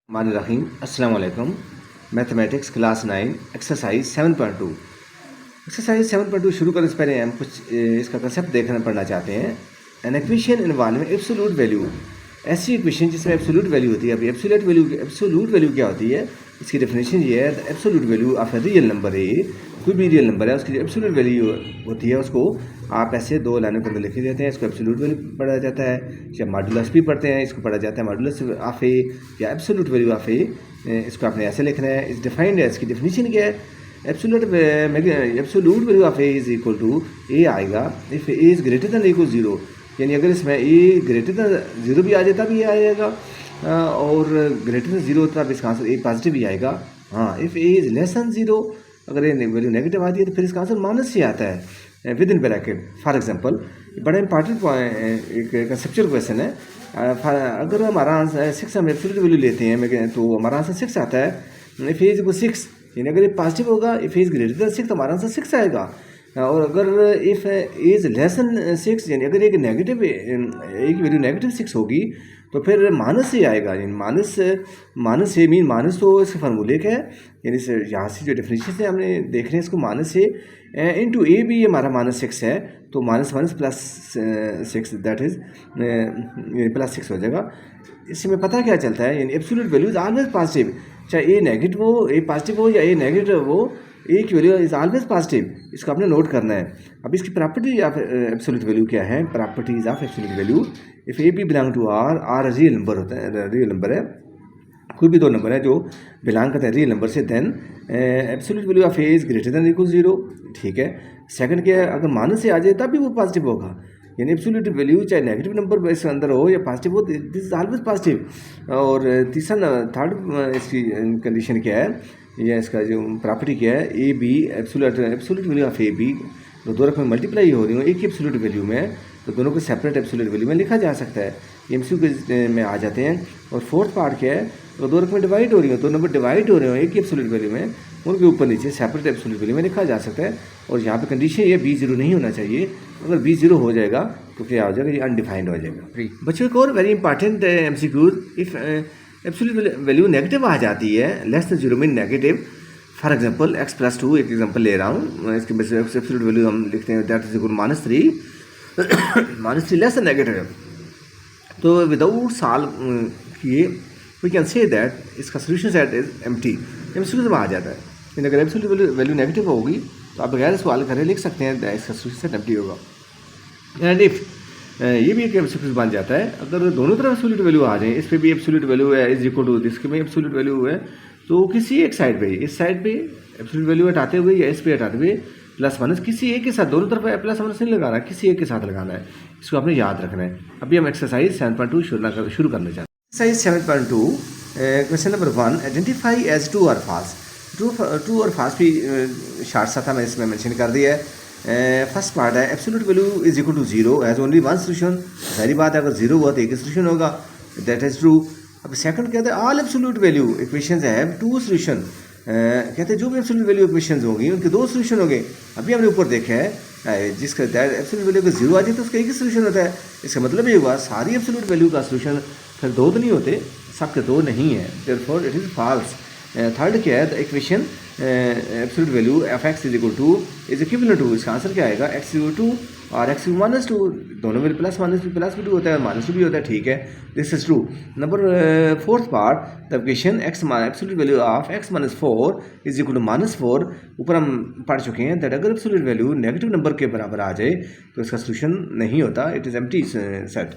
रहीम अस्सलाम वालेकुम। Mathematics class 9 exercise 7.2। Exercise 7.2 शुरू करने से पहले हम कुछ इसका कंसेप्ट देखना पढ़ना चाहते हैं। An equation involving absolute value, ऐसी इक्वेशन जिसमें एब्सोल्यूट वैल्यू होती है। अभी एब्सोल्यूट वैल्यू क्या होती है, इसकी डेफिनेशन ये है, absolute value of a real number है। कोई भी रियल नंबर है, उसकी जो एब्सोल्यूट वैल्यू होती है उसको आप ऐसे दो लाइनों के अंदर लिखे जाते हैं। इसको एब्सोल्यूट वैल्यू पढ़ा जाता है, या मॉडुलस भी पढ़ते हैं, इसको पढ़ा जाता है मॉडुलस ऑफ ए या एब्सोल्यूट वैल्यू ऑफ ए। इसको आपने ऐसे लिखना है। इस डिफाइंड है, इसकी डेफिनेशन क्या है, absolute value of A is equal to A आएगा if A is greater than equal zero. यानी अगर इसमें ए ग्रेटर देन जीरो भी आ जाता भी आएगा, और ग्रेटर देन जीरो तब इसका आंसर ए पॉजिटिव भी आएगा। हाँ, if A is less than zero, अगर ये वैल्यू नेगेटिव आती है तो फिर इसका आंसर माइनस से आता है with in bracket. For example, बड़ा इंपॉर्टेंट एक कंसेप्चुअल क्वेश्चन है। अगर हमारा आंसर 6 हम एब्सोल्यूट वैल्यू लेते हैं तो हमारा आंसर 6 आता है। इफ ए इज इक्वल 6, यानी अगर ये पॉजिटिव होगा, if A is greater then 6 तो हमारा आंसर 6 आएगा। और अगर इफ एज लेस देन 6, यानी अगर एक वैल्यू नेगेटिव 6 होगी तो फिर माइनस से आएगा। यानी माइनस से मीन माइनस तो इसके फार्मूले का है, यानी यहाँ से जो डेफिनेशन से हमने देख रहे हैं इसको माइनस से इंटू ए भी हमारा -6 है, तो माइनस +6 दैट इज +6 हो जाएगा। इसमें पता क्या चलता है, यानी absolute value is always positive, चाहे ए नेगेटिव हो, ए पॉजिटिव हो या ए नेगेटिव हो, ए की वैल्यू इज ऑलवेज पॉजिटिव। इसको आपने नोट करना है। अब इसकी प्रॉपर्टी ऑफ एब्सोल्यूट वैल्यू क्या है, properties of absolute value. If A B belong to R real number होता है, रियल नंबर है, कोई भी दो नंबर है जो बिलोंग करते हैं रियल नंबर से, then absolute value of A is greater than equal zero. ठीक है। सेकंड क्या है, अगर माइनस से आ जाए तब भी वो पॉजिटिव होगा, यानी एब्सोल्यूट वैल्यू चाहे नेगेटिव नंबर इसके अंदर हो या पॉजिटिव हो, दिस इज ऑलवेज पॉजिटिव। और थर्ड इसकी कंडीशन क्या है, या इसका जो प्रॉपर्टी क्या है, A B absolute value of A B दो रकम मल्टीप्लाई हो रही हो एक ही एब्सोल्यूट वैल्यू में, तो दोनों को सेपरेट एब्सोल्यूट वैल्यू में लिखा जा सकता है। एमसीक्यू में आ जाते हैं। और फोर्थ पार्ट क्या है, तो दो रकमें डिवाइड हो रही हो, दो नंबर डिवाइड हो रहे हो एक ही एब्सोल्यूट वैल्यू में, उनके ऊपर नीचे सेपरेट एब्सोल्यूट वैल्यू में लिखा जा सकता है। और यहाँ पे कंडीशन ये B0 नहीं होना चाहिए। अगर B0 हो जाएगा तो क्या हो जाएगा, ये अनडिफाइंड हो जाएगा। बच्चों को और very important MCQ, if absolute value negative आ जाती है, less than zero mean negative. For example x+2, एक एग्जांपल ले रहा हूँ, इसके बेस एब्सोल्यूट वैल्यू हम लिखते हैं that is equal -3 -3 less than negative. तो विदाउट सॉल्व किए वी कैन से दैट इसका solution set is empty, MCQ में आ जाता है। लेकिन अगर एब्सोल्यूट वैल्यू नेगेटिव होगी तो आप बगैर सवाल करे लिख सकते हैं इसका सोल्यूशन सेट एम्प्टी होगा। एंड इफ ये भी एक एमसीक्यू बन जाता है, अगर दोनों तरफ एब्सोल्यूट वैल्यू आ जाए, इस पे भी एब्सोल्यूट वैल्यू है इज इक्वल टू दिस में एब्सोल्यूट वैल्यू है, तो किसी एक साइड पे, इस साइड पे एब्सोल्यूट वैल्यू हटाते हुए या इस पे हटाते हुए प्लस माइनस किसी एक के साथ, दोनों तरफ प्लस माइनस नहीं लगाना, किसी एक के साथ लगाना है। इसको आपने याद रखना है। अभी हम एक्सरसाइज 7.2 शुरू करना चाहते हैं। Exercise 7.2 question number 1, identify as true और फॉल्स। ट्रू और फॉल्स भी शार्ट सा था, मैं इसमें मेंशन कर दिया है। फर्स्ट पार्ट है, absolute value is equal to zero as only one solution. सारी बात है, अगर जीरो हुआ तो एक सोल्यूशन होगा, दैट इज ट्रू। अब सेकंड कहते हैं all absolute value equations have two solution. कहते हैं जो भी एब्सोल्यूट वैल्यू इक्वेशंस होंगी उनके दो सोल्यूशन होंगे। अभी हमने ऊपर देखा है, जिसका एब्सोल्यूट वैल्यू का जीरो आ जाए तो उसका एक ही सोल्यूशन होता है। इसका मतलब ये हुआ सारी एब्सोल्यूट वैल्यू का सोल्यूशन फिर दो तो नहीं होते, सबके दो नहीं है, therefore it is false. Third क्या है, the equation absolute value F X is equal to is equivalent to, इसका आंसर क्या आएगा, x इक्वल टू और x -2, दोनों में प्लस माइनस भी टू होता है, -2 भी होता है। ठीक है, this is true. Number fourth part, the equation absolute value of x -4 is equal to -4, ऊपर हम पढ़ चुके हैं दैट अगर एब्सोल्यूट वैल्यू नेगेटिव नंबर के बराबर आ जाए तो इसका सोल्यूशन नहीं होता, it is empty set,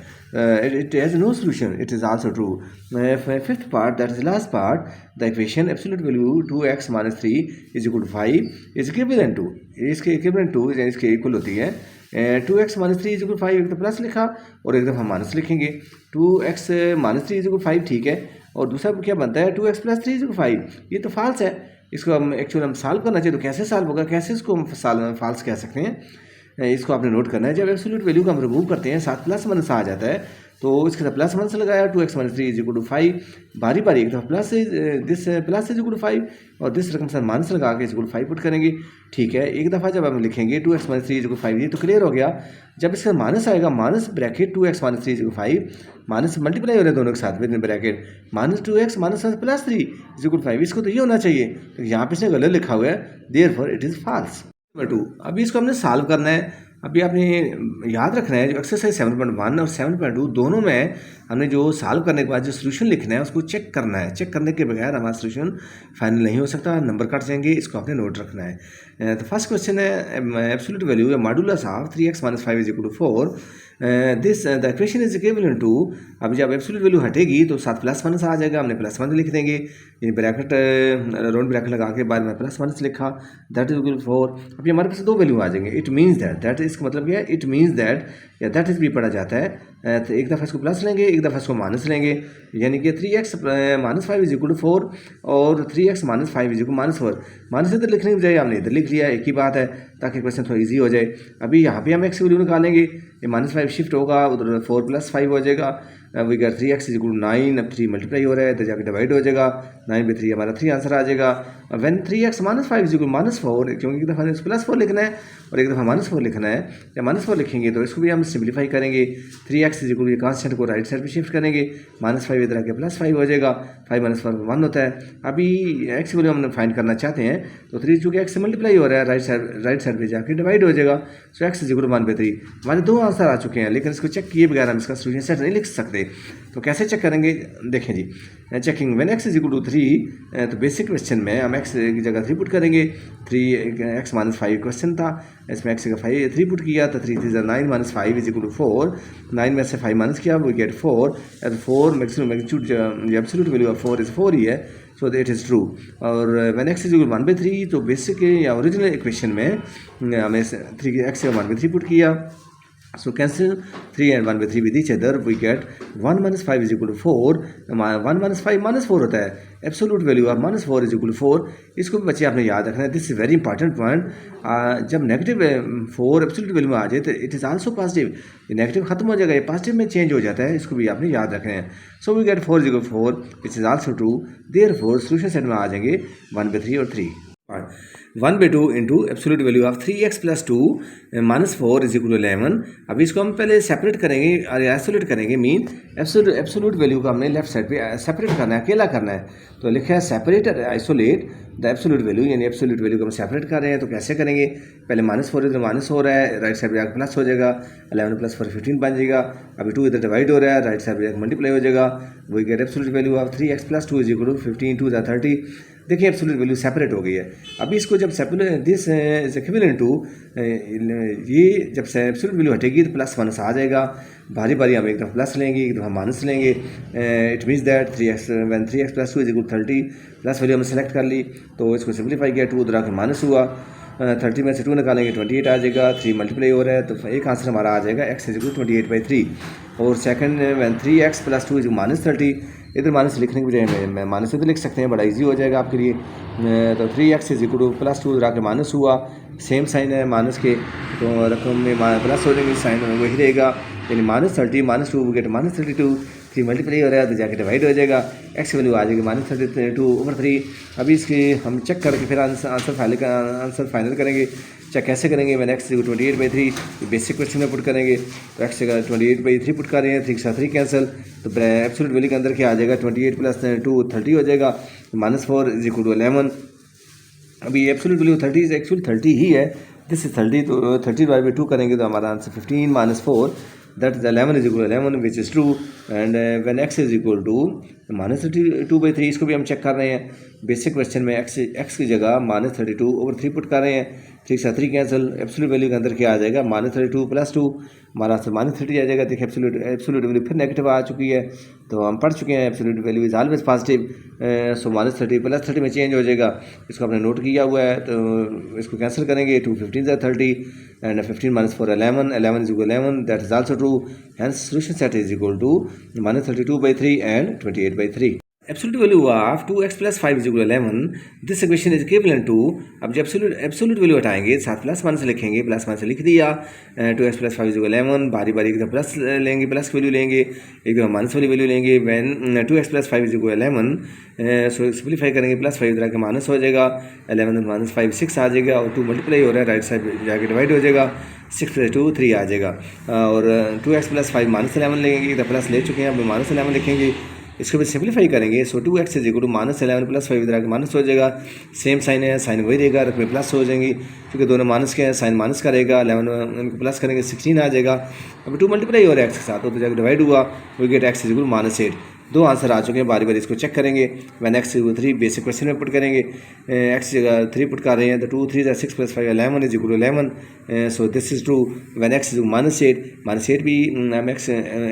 it has no solution, it is also true. Fifth part, that is last part, the equation absolute value 2x -3 is equal to 5 is equivalent to, इसके equivalent to यानी इसके equal होती है 2x -3 is equal 5, एक तो plus लिखा और एक दफ़ा माइनस लिखेंगे। 2x -3 इज इक्वल 5, ठीक है। और दूसरा क्या बनता है, 2x + 3 इज इक्वल 5, ये तो फॉल्स है। इसको हम एक्चुअली हम सॉल्व करना चाहिए, तो कैसे सॉल्व होगा, कैसे इसको हम फॉल्स कह सकते हैं, इसको आपने नोट करना है। जब एब्सोल्यूट वैल्यू को हम रिमूव करते हैं, साथ प्लस माइनस आ जाता है, तो इसके साथ प्लस 1 से लगाया 2x minus 3 is equal to 5, बारी बारी एक दफ़ा plus this plus is equal to 5 और दिस रकम से माइनस लगा के इज इक्वल टू 5 पुट करेंगे। ठीक है, एक दफ़ा जब हम लिखेंगे 2x minus 3 is equal to 5, ये तो क्लियर हो गया। जब इसका माइनस आएगा, minus bracket 2x minus 3 is equal to 5, minus multiply हो रहे हैं दोनों के साथ with bracket minus 2x minus plus 3 is equal to 5, इसको तो ये होना चाहिए, तो यहाँ पे इसने गलत लिखा हुआ है, therefore it is false. Number 2, अभी इसको हमने सॉल्व करना है। अभी आपने याद रखना है जो एक्सरसाइज 7.1 और 7.2 दोनों में हमने जो सॉल्व करने के बाद जो सोल्यूशन लिखना है उसको चेक करना है। चेक करने के बगैर हमारा सोल्यूशन फाइनल नहीं हो सकता, नंबर कट जाएंगे, इसको आपने नोट रखना है। तो फर्स्ट क्वेश्चन है एब्सोल्यूट वैल्यू या modulus of 3x minus 5 is equal to 4, this the equation is equivalent to. अभी जब एब्सोल्यूट वैल्यू हटेगी तो साथ प्लस माइनस आ जाएगा, हमने प्लस माइनस लिख देंगे, ये ब्रैकेट राउंड ब्रैकेट लगा के बाद में प्लस माइनस लिखा, दैट इज इक्वल टू 4। अभी हमारे पास दो वैल्यू आ जाएंगे, इट मीन्स दैट इसका मतलब क्या है, इट मीन्स दैट या दैट इज भी पढ़ा जाता है, तो एक दफ़ा इसको प्लस लेंगे, एक दफ़ा इसको माइनस लेंगे, यानी कि 3x minus 5 is equal to 4 और 3x minus 5 is equal minus 4। Minus इधर लिखने की बजाय हमने इधर लिख लिया, एक ही बात है, ताकि क्वेश्चन थोड़ा इजी हो जाए। अभी यहाँ पे हम x की वैल्यू निकालेंगे, ये माइनस 5 शिफ्ट होगा, उधर 4 प्लस 5 हो जाएगा, we get 3x is equal to 9, अब 3 मल्टीप्लाई हो रहा है तो जाकर डिवाइड हो जाएगा, 9 by 3 हमारा 3 आंसर आ जाएगा। When 3x minus 5 is equal minus 4, क्योंकि एक दफ़ा प्लस 4 लिखना है और एक दफ़ा माइनस 4 लिखना है, जब माइनस 4 लिखेंगे तो इसको भी हम सिंप्लीफाई करेंगे, 3x इज इक्वल कांस्टेंट को राइट साइड पे शिफ्ट करेंगे, माइनस 5 इधर आके प्लस 5 हो जाएगा, 5 माइनस 1 होता है। अभी x की वैल्यू हम फाइंड करना चाहते हैं, तो 3 चूँकि x से मल्टीप्लाई हो रहा है राइट साइड पे जाके डिवाइड हो जाएगा, सो x इज इक्वल 1 by 3। हमारे दो आंसर आ चुके हैं, लेकिन इसको चेक किए बगैर हम इसका सोल्यूशन सेट नहीं लिख सकते। तो कैसे चेक करेंगे, देखें जी, checking when x is equal to 3, तो बेसिक क्वेश्चन में हम x की जगह 3 पुट करेंगे, 3x माइनस 5 क्वेश्चन था, इसमें x का 3 पुट किया तो 3 3 9 माइनस 5 इज इक्वल टू 4, 9 में से 5 माइनस किया we get 4, 4 maximum magnitude absolute value of 4 is 4 ही है, सो इट इज़ ट्रू। और when x is equal 1 by 3, तो बेसिक या ओरिजिनल इक्वेशन में हमें 3x का 1 by 3 पुट किया, so cancel 3 and 1 by 3 with each other, we get 1 minus 5 is equal to 4, 1 minus 5 minus 4 होता है, absolute value of minus 4 is equal to 4। इसको भी बच्चे आपने याद रखना है, this is very important point. जब नेगेटिव 4 एब्सोल्यूट वैल्यू में आ जाए तो इट इज़ आल्सो पॉजिटिव, ये नेगेटिव खत्म हो जाएगा, ये पॉजिटिव में चेंज हो जाता है, इसको भी आपने याद रखना है। So we get 4 is equal to 4 which is also true, therefore solution set में आ जाएंगे 1 by 3 और 3। 1 by 2 into absolute value of 3x plus 2 minus 4 is equal to 11। अभी इसको हम पहले सेपरेट करेंगे और आइसोलेट करेंगे, मीन एब्सोल्यूट वैल्यू को हमने लेफ्ट साइड पे सेपरेट करना है, अकेला करना है, तो लिखा है separate isolate the absolute value, यानी एब्सोल्यूट वैल्यू को हम सेपरेट कर रहे हैं। तो कैसे करेंगे, पहले माइनस 4 इधर माइनस हो रहा है, राइट साइड पे जाकर प्लस हो जाएगा, 11 प्लस 4 15 बन जाएगा, अभी 2 इधर डिवाइड हो रहा है, राइट साइड पे जाकर मल्टीप्लाई हो जाएगा, we get absolute value of 3x plus 2 is equal to 15 2 30। देखिए एब्सोल्यूट वैल्यू सेपरेट हो गई है। अभी इसको जब separate this is equivalent to, ये जब से एब्सोल्यूट वैल्यू हटेगी तो प्लस माइनस आ जाएगा, बारी बारी हम एक दफ़ा प्लस लेंगे, एक दफ़ा माइनस लेंगे, it means that 3x when 3x plus 2 is equal 30, plus value हमने सेलेक्ट कर ली तो इसको सिंप्लीफाई किया, 2 उधर आकर माइनस हुआ, 30 में से 2 निकालेंगे 28 आ जाएगा, 3 मल्टीप्लाई हो रहा है तो एक आंसर हमारा आ जाएगा x इज इक्वल 28 by 3। और second when 3x plus 2 is minus 30, इधर माइनस लिखने की बजाय मैं माइनस इधर लिख सकते हैं, बड़ा इजी हो जाएगा आपके लिए। तो 3x is equal two plus 2 उधर आके माइनस हुआ, सेम साइन है माइनस के, तो रकम में प्लस हो जाएंगे, साइन वही रहेगा, यानी minus 30 minus 2 get minus 32, 3 multiply हो रहा है तो जाके डिवाइड हो जाएगा, x वैल्यू आ जाएगी माइनस 32 ओवर 3। अभी इसकी हम चेक करके फिर आंसर फाइनल करेंगे। चेक कैसे करेंगे, मैंने x 28 by 3 बेसिक क्वेश्चन में पुट करेंगे, तो x 28 by 3 पुट कर रहे हैं, 3 के साथ 3 कैंसिल, तो एब्सोल्यूट वैल्यू के अंदर क्या आ जाएगा, 28 प्लस 2 30 हो जाएगा, माइनस 4 इज इक्वल टू 11। अभी एब्सोल्यूट वैल्यू 30 एक्चुअल 30 ही है, दिस इज 30, तो 30 डिवाइड बाई 2 करेंगे तो हमारा answer 15 minus 4, that is 11 is equal to 11 which is true, and when x is equal to minus 32 by 3, इसको भी हम चेक कर रहे हैं, बेसिक क्वेश्चन में x की जगह माइनस 32 ओवर 3 पुट कर रहे हैं, 3 से 3 कैंसिल, एब्सोल्यूट वैल्यू के अंदर क्या आ जाएगा, माइनस 32 प्लस 2, हमारा आंसर माइनस 30 आ जाएगा। देखिए एब्सोल्यूट वैल्यू फिर नेगेटिव आ चुकी है, तो हम पढ़ चुके हैं absolute value is always positive, so minus 30 plus 30 में चेंज हो जाएगा, इसको आपने नोट किया हुआ है, तो इसको कैंसिल करेंगे, 2 15 से 30 and 15 minus 4 11, 11 is equal to 11, that is also true, hence solution set is equal to minus 32 by 3 and 28 by 3। Absolute value of 2x plus 5 is equal 11, this equation is equivalent to, अब जब absolute value हटाएंगे साथ plus minus लिखेंगे, plus minus लिख दिया, 2x plus 5 is equal 11, बारी बारी एक दफ़ा प्लस लेंगे, प्लस की वैल्यू लेंगे, एक दफ़ा माइनस वाली वैल्यू लेंगे, when 2x plus 5 is equal 11, so simplify करेंगे, प्लस 5 इधर के माइनस हो जाएगा, 11 माइनस 5 6 आ जाएगा, और 2 मल्टीप्लाई हो रहा है, राइट साइड जाके डिवाइड हो जाएगा, 6 प्लस 2 3 आ जाएगा, और 2x प्लस 5 माइनस 11 लेंगे, एक प्लस ले चुके हैं, अब माइनस 11 लिखेंगे, इसको भी सिंप्लीफाई करेंगे, so 2x is equal to minus 11 plus 5 इधर आके माइनस हो जाएगा, सेम साइन है, साइन वही रहेगा, रकम प्लस हो जाएंगी, क्योंकि दोनों माइनस के हैं, साइन माइनस का रहेगा, 11 उनको प्लस करेंगे 16 आ जाएगा, अब 2 मल्टीप्लाई हो रहा है x के साथ, तो जाकर डिवाइड हुआ, we get x is equal minus 8, दो आंसर आ चुके हैं, बारी बारी इसको चेक करेंगे, वैन एक्स 3 बेसिक क्वेश्चन में पुट करेंगे, एक्स जगह 3 पुट कर रहे हैं, तो 2 3 6 plus 5 11 is equal to 11, so this is true, when X is minus 8 भी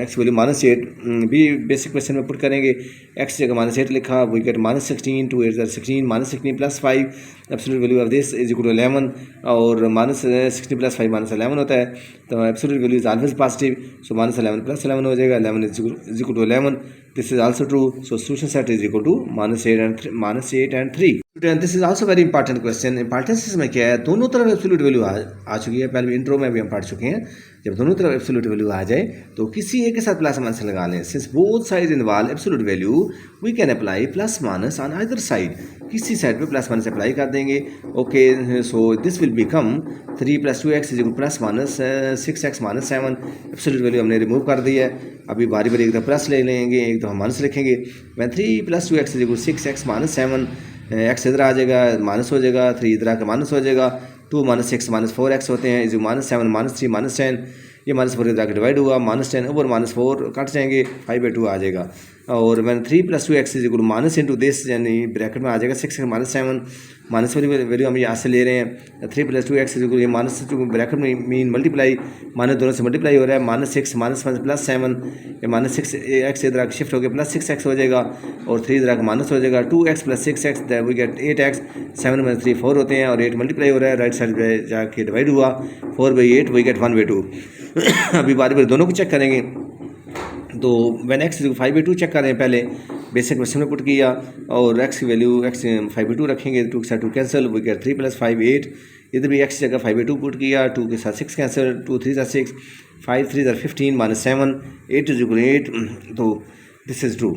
एक्स वैल्यू माइनस 8 भी बेसिक क्वेश्चन में पुट करेंगे, एक्स जगह माइनस 8 लिखा, we get minus 16, 2 8 16, minus 16 plus 5, absolute value of this is equal to 11, और minus 16 plus 5 minus 11 होता है, तो absolute value is always positive, so minus 11 plus 11 हो जाएगा, 11 is equal to 11, this is also true, so solution set is equal to -8 and 3. This is also very important question. Importance इसमें क्या है, दोनों तरफ एब्सोल्यूट वैल्यू आ चुकी है, पहले इंट्रो में भी हम पढ़ चुके हैं, जब दोनों तरफ एब्सोल्यूट वैल्यू आ जाए तो किसी एक के साथ प्लस माइनस लगा लें, since both sides involve absolute value we can apply plus minus on either side, किसी साइड पे प्लस माइनस अप्लाई कर देंगे, okay, so this will become 3 + 2x is plus minus 6x minus 7, absolute value हमने remove कर दी है, अभी बारी बारी एक दफ़ा प्लस ले लेंगे, एक दफ़ा माइनस लिखेंगे, van 3 + 2x is 6x minus 7, x इधर आ जाएगा, माइनस हो जाएगा, 3 इधर आकर माइनस हो जाएगा, 2 - 6 - 4x होते हैं, इज -7 -3 -10, ये -4 इधर आकर डिवाइड हुआ, -10 ऊपर -4 कट जाएंगे, 5/2 आ जाएगा, और मैंने 3 + 2x is equal minus into this, यानी ब्रैकेट में आ जाएगा 6 -7, माइनस वाली वैल्यू हम यहाँ से ले रहे हैं, 3 + 2x इज इक्वल, ये माइनस ब्रैकेट में मीन मल्टीप्लाई, माइनस दोनों से मल्टीप्लाई हो रहा है, -6 -7, ये -6x इधर आकर शिफ्ट हो गया, +6x हो जाएगा, और 3 इधर आकर माइनस हो जाएगा, 2x + 6x we get 8x, 7 - 3 4 होते हैं, और 8 मल्टीप्लाई हो रहा है, राइट साइड पे जाके डिवाइड हुआ, 4/8 वी गेट 1/2। अभी बारी बारी दोनों को चेक करेंगे, तो वैन एक्स 5/2 चेक कर रहे हैं, पहले बेसिक क्वेश्चन में पुट किया, और एक्स की वैल्यू एक्स 5/2 रखेंगे, 2 के साथ 2 कैंसिल, वी गेट 3 + 5 8, इधर भी एक्स जगह 5/2 पुट किया, 2 के साथ 6 कैंसिल, 2 3 6, 5 3 15 -7, 8 इज इक्वल 8, तो this is true,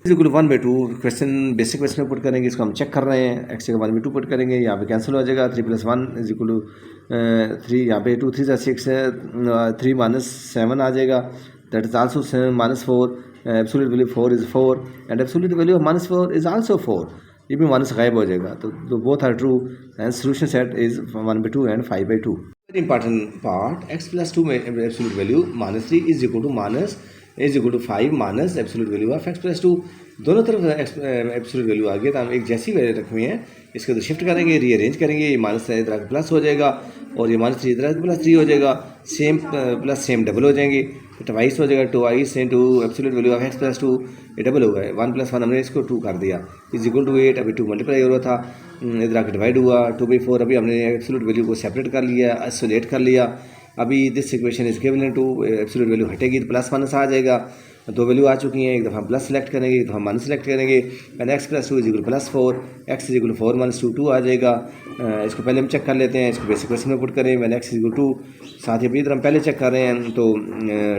is equal 1/2, question basic question में पुट करेंगे, इसको हम चेक कर रहे हैं, एक्स जगह 1/2 पुट करेंगे, यहाँ पे कैंसिल हो जाएगा, 3 + 1 इज इक्वल टू 3, यहाँ पे 2 3 6 है, 3 -7 आ जाएगा, that is also -4, absolute value 4 is 4, and absolute value of -4 is also 4, ये भी माइनस गायब हो जाएगा, तो both are true, and solution set is 1/2 and 5/2। Very important part, x + 2 में absolute value -3 is equal to 5 minus absolute value of x + 2, दोनों तरफ absolute value आ गया, तो हम एक जैसी वैल्यू रखी हुई है, इसको तो शिफ्ट करेंगे, रीअरेंज करेंगे, ये माइनस इधर प्लस हो जाएगा, और ये -3 इधर +3 हो जाएगा, सेम प्लस सेम डबल हो जाएंगे, तो ट्वाइस हो जाएगा, 2 into absolute value of x + 2, ये डबल हो गया, 1 + 1 हमने इसको 2 कर दिया, इज इक्वल टू 8, अभी 2 मल्टीप्लाई हो रहा था, इधर आकर डिवाइड हुआ, 2/4, अभी हमने एब्सोल्यूट वैल्यू को सेपरेट कर लिया, आइसोलेट कर लिया, अभी this equation is equivalent to, absolute value हटेगी तो प्लस माइनस आ जाएगा, दो वैल्यू आ चुकी हैं, एक दफ़ा प्लस सेलेक्ट करेंगे, एक दफ़ा माइनस सेलेक्ट करेंगे, and x + 2 is equal +4, x is equal 4 - 2 2 आ जाएगा, इसको पहले हम चेक कर लेते हैं, इसको बेसिक क्वेश्चन में पुट करें, मैंने x इज इक्वल 2, साथ ही इधर हम पहले चेक कर रहे हैं, तो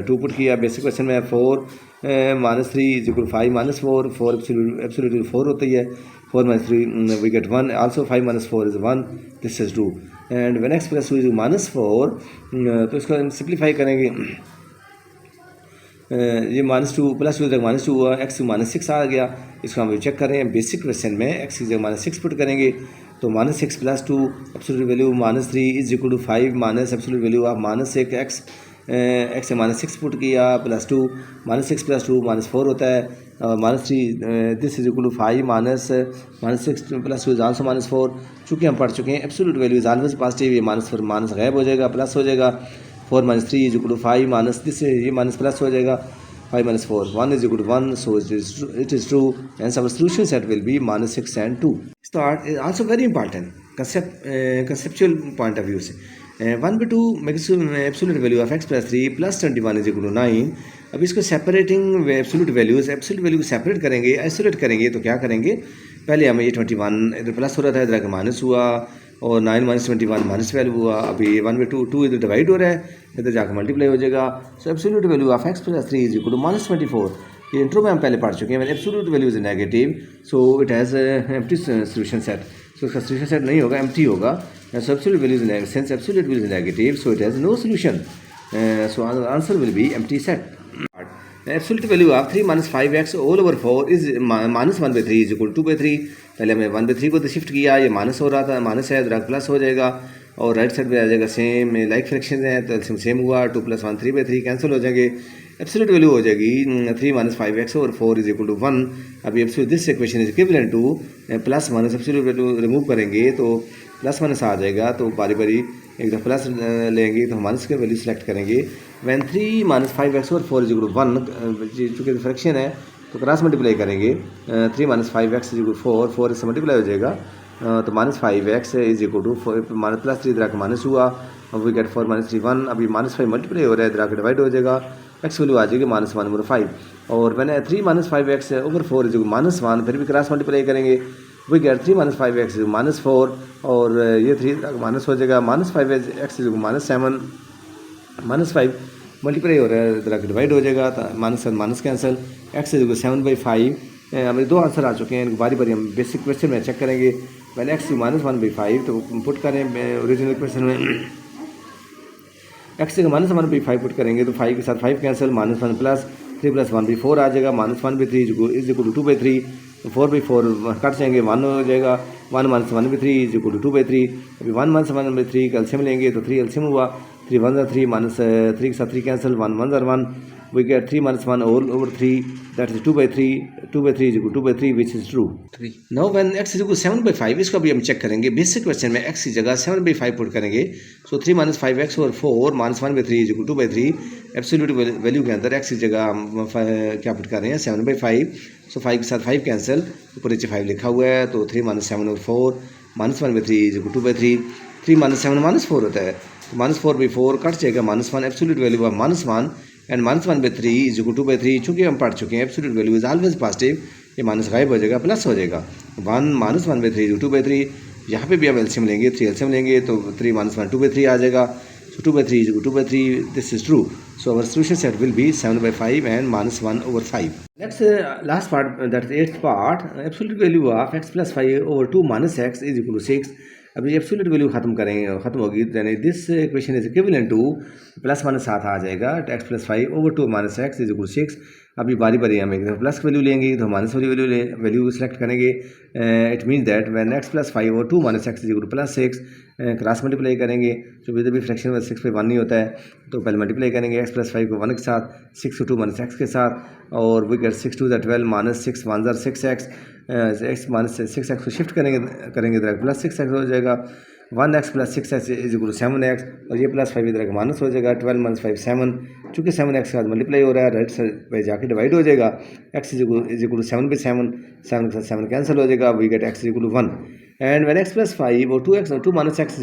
2 पुट किया, बेसिक क्वेश्चन में 4 - 3 इज इक्वल 5 - 4, 4 एब्सोल्यूट 4 होती है, 4 - 3 we get 1, also 5 - 4 is 1, this is true, and when x + 2 is -4, तो इसको हम सिंप्लीफाई करेंगे, ये -2 + 2 तक -2 हुआ, x -6 आ गया, इसको हम चेक कर रहे हैं, बेसिक क्वेश्चन में x की जगह -6 पुट करेंगे, तो -6 + 2 absolute value -3 is equal to 5 minus absolute value of -6 x, x से -6 पुट किया, +2, -6 + 2 -4 होता है, -3 this is equal to 5 minus -6 + 2 is also -4, चूँकि हम पढ़ चुके हैं absolute value is always positive, ये माइनस गायब हो जाएगा, प्लस हो जाएगा, 4 - 3 is equal to 5 minus this, ये माइनस प्लस हो जाएगा, 5 - 4 1 is equal to 1, so it is true, and our solution set will be -6 and 2। Start is also very important conceptual point of view से, 1/2 absolute value of x plus 3 plus 21 is equal to 9। अब इसको separating absolute value को separate करेंगे, isolate करेंगे तो क्या करेंगे, पहले हमें ये 21 इधर प्लस हो रहा था, इधर आके माइनस हुआ, और 9 माइनस 21 माइनस 12 हुआ। अभी 1/2 इधर डिवाइड हो रहा है, इधर जाकर मल्टीप्लाई हो जाएगा। So absolute value of x plus 3 is equal to -24। ये इंट्रो में हम पहले पढ़ चुके हैं। When absolute value is negative so it has empty solution set. So इसका सोल्यूशन सेट नहीं होगा, एम्प्टी होगा। So absolute value is since absolute value is negative so it has no solution. So answer will be empty set. Absolute value of 3 minus 5x all over 4 is minus 1/3 is equal to 2/3। पहले हमने 1/3 को तो shift किया, ये minus हो रहा था, minus है इधर प्लस हो जाएगा, और राइट साइड पे आ जाएगा सेम, लाइक फ्रैक्शन है तो सेम हुआ, 2 + 1 3/3 कैंसिल हो जाएंगे। एब्सोल्यूट वैल्यू हो जाएगी 3 minus 5x over 4 is equal to 1। अभी absolute this equation is equivalent to plus minus, absolute value remove करेंगे तो प्लस माइनस आ जाएगा, तो बारी बारी एक दफ़ा प्लस लेंगे तो माइनस के वैल्यू सेलेक्ट करेंगे। When 3 minus 5x over 4 is equal to 1, चूँकि फ्रैक्शन है तो क्रॉस मल्टीप्लाई करेंगे। 3 minus 5x is equal to 4, 4 इससे मल्टीप्लाई हो जाएगा, तो -5x is equal two plus 3 इधर आकर माइनस हुआ, अब वी गेट 4 - 3 1। अभी -5 मल्टीप्लाई हो रहा है, इधर आकर डिवाइड हो जाएगा, एक्स वैल्यू आ जाएगी -1/5। और मैंने 3 minus 5x over 4 is equal -1, फिर भी क्रॉस मल्टीप्लाई करेंगे, वी गेट 3 minus 5x -4, और ये 3 माइनस हो जाएगा, -5x इज -7, -5 मल्टीप्लाई हो रहा है, इधर आकर डिवाइड हो जाएगा, माइनस कैंसिल, एक्स इज 7/5। हमें 2 आंसर आ चुके हैं, इनको बारी बारी हम बेसिक क्वेश्चन में चेक करेंगे। पहले एक्स -1/5 तो पुट करें ओरिजिनल क्वेश्चन में, एक्स का -1/5 पुट करेंगे तो 5 के साथ 5 कैंसिल, -1 प्लस 3 + 1/4 आ जाएगा, -1/3 इज इक्वल टू 2/3, 4/4 कट जाएंगे, 1 हो जाएगा, 1 - 1/3 इज इक्वल टू 2/3। अभी 1 - 1/3 का एलसीएम लेंगे तो 3 एलसीएम हुआ, 3 1 3 -3 के साथ 3 cancel, 1 1 1, we get 3 - 1 all over 3, that is 2/3, 2/3 is equal to 2/3 which is true। now when x is equal to 7/5, इसको भी हम चेक करेंगे। बेसिक क्वेश्चन में x की जगह 7/5 पुट करेंगे, सो 3 - 5x over 4 -1/3 is equal to 2/3। Absolute value के अंदर x की जगह हम क्या पुट कर रहे हैं, 7/5, सो 5 के साथ 5 कैंसिल, ऊपर नीचे 5 लिखा हुआ है, तो 3 - 7 over 4 -1/3 is equal to 2/3। 3 - 7 -4 होता है, तो -4/4 कट जाएगा, -1 absolute value of -1 and -1/3 is equal to 2/3। चूँकि हम पढ़ चुके हैं absolute value is always positive, ये माइनस गायब हो जाएगा, प्लस हो जाएगा, 1 -1/3 इज 2/3। यहाँ पे भी हम एलसीएम लेंगे, 3 एलसीएम लेंगे तो 3 - 1 2/3 आ जाएगा, so 2/3 is equal to 2/3, this is true. So our solution set will be 7/5 and -1/5। Next last part, that is 8th part, absolute value of x + 5 over 2 - x is equal to 6। अभी absolute value खत्म होगी, यानी this equation is equivalent to plus minus 7 आ जाएगा, x + 5 over 2 - x is equal to 6। अभी बारी बारी हम एक प्लस वैल्यू लेंगे तो माइनस वैल्यू सेलेक्ट करेंगे। It means that when x + 5 over 2 - x is equal to +6, cross multiply करेंगे, तो इधर भी फ्रैक्शन में 6/1 नहीं होता है, तो पहले मल्टीप्लाई करेंगे x + 5 को 1 के साथ, 6 को 2 - x के साथ, और we get 6 2 12 -6 1 6x, x -6x को शिफ्ट करेंगे इधर +6x हो जाएगा, 1x + 6x is equal to 7x, और ये +5 इधर माइनस हो जाएगा, 12 - 5 7। चूँकि 7x के साथ मल्टीप्लाई हो रहा है, राइट साइड पे जाके डिवाइड हो जाएगा, x इज इक्वल टू 7/7, 7 के साथ 7 कैंसिल हो जाएगा, we get x is equal to 1। And when x + 5 और 2 - x is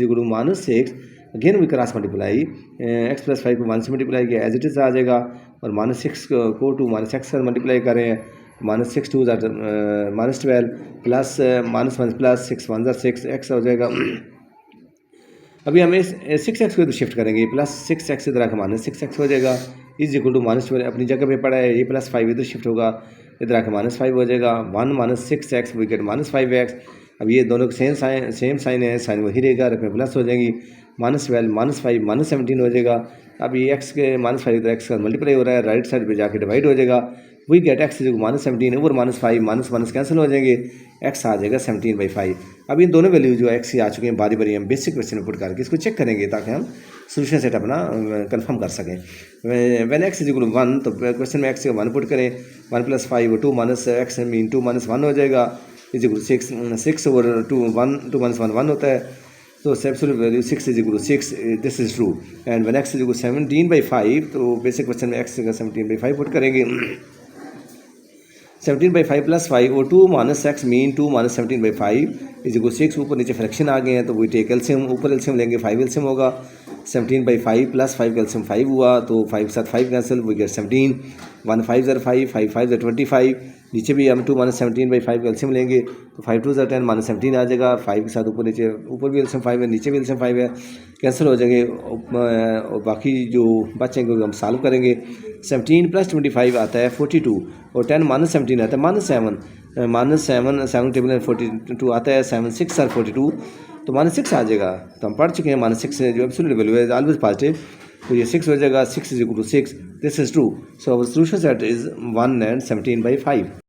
equal to -6, again we cross multiply, x + 5 को 1 से मल्टीप्लाई किया एज इट इज़ आ जाएगा, और -6 को 2 - x के साथ मल्टीप्लाई करें, -6 2 -12 प्लस -1 प्लस 6 1 6 x हो जाएगा। अभी हमें 6x को शिफ्ट करेंगे, +6x इधर आकर -6x हो जाएगा, इज इक्वल टू -12 अपनी जगह पे पड़ा है, ये +5 इधर शिफ्ट होगा, इधर आकर -5 हो जाएगा, 1 - 6x वी गेट -5x। अब ये दोनों सेम साइन है, साइन वही रहेगा, रकमें प्लस हो जाएंगी, -12 -5 -17 हो जाएगा। अब ये x के -5 इधर x का मल्टीप्लाई हो रहा है, राइट साइड पे जाके डिवाइड हो जाएगा, we get x is -17 over -5, minus cancel हो जाएंगे, x आ जाएगा 17/5। अब इन दोनों वैल्यू जो x की आ चुके हैं, बारी बारी हम बेसिक क्वेश्चन में पुट करके इसको चेक करेंगे ताकि हम सोल्यूशन सेट अपना कंफर्म कर सकें। When x is equal to 1, तो क्वेश्चन में x का 1 पुट करें, 1 + 5 2 - x मीन 2 - 1 हो जाएगा, इज इक्वल टू 6 over 2 1 2 - 1 1 होता है, तो absolute value 6 is equal to 6, this is true. And when x is equal 17/5, तो बेसिक क्वेश्चन में x का 17/5 पुट करेंगे, 17/5 + 5 और 2 - x मीन 2 - 17/5 इज इक्वल 6, ऊपर नीचे फ्रैक्शन आ गए हैं, तो वही टेक एलसीएम, ऊपर एलसीएम लेंगे 5 एलसीएम होगा, 17/5 प्लस 5 कैल्शियम 5 हुआ, तो 5 के साथ 5 कैंसिल, वी गेट 17, 1 5 ज़र 5, 5 5 ज़र 25, नीचे भी हम 2 - 17/5 कैल्शियम लेंगे तो 5 2 ज़र 10 -17 आ जाएगा, 5 के साथ ऊपर नीचे, ऊपर भी कैल्शियम 5 है, नीचे भी कैल्शियम 5 है, कैंसिल हो जाएंगे और बाकी जो बचेंगे हम सॉल्व करेंगे। 17 + 25 आता है 42 और 10 - 17 आता है -7, -7 टेबल में 42 आता है, 7 6 ज़र 42, तो -6 आ जाएगा। तो हम पढ़ चुके हैं -6 जो एब्सोल्यूट वैल्यू है ऑलवेज पॉजिटिव, तो ये 6 हो जाएगा, 6 = 6, this is true. So our solution set is 1 and 17/5।